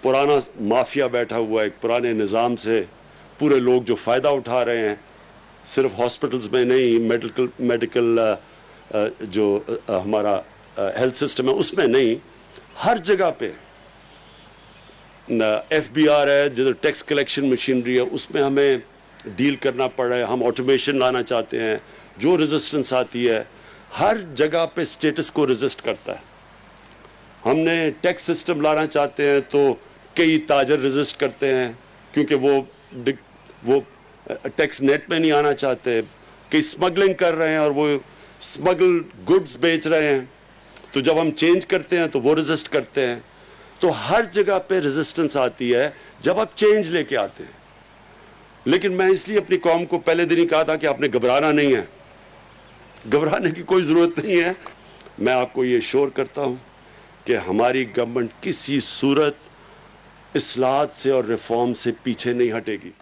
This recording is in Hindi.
पुराना माफिया बैठा हुआ है, एक पुराने निज़ाम से पूरे लोग जो फ़ायदा उठा रहे हैं, सिर्फ हॉस्पिटल्स में नहीं, मेडिकल जो हमारा हेल्थ सिस्टम है उसमें नहीं, हर जगह पे FBR है, जिधर टैक्स कलेक्शन मशीनरी है, उसमें हमें डील करना पड़ रहा है। हम ऑटोमेशन लाना चाहते हैं, जो रेजिस्टेंस आती है हर जगह पे स्टेटस को रेजिस्ट करता है। हमने टैक्स सिस्टम लाना चाहते हैं तो कई ताजर रेजिस्ट करते हैं क्योंकि वो टैक्स नेट में नहीं आना चाहते, कई स्मगलिंग कर रहे हैं और वो स्मगल गुड्स बेच रहे हैं, तो जब हम चेंज करते हैं तो वो रेजिस्ट करते हैं। तो हर जगह पे रेजिस्टेंस आती है जब आप चेंज लेके आते हैं। लेकिन मैं इसलिए अपनी कौम को पहले दिन ही कहा था कि आपने घबराना नहीं है, घबराने की कोई ज़रूरत नहीं है। मैं आपको ये श्योर करता हूँ कि हमारी गवर्नमेंट किसी सूरत इस्लाहत से और रिफॉर्म से पीछे नहीं हटेगी।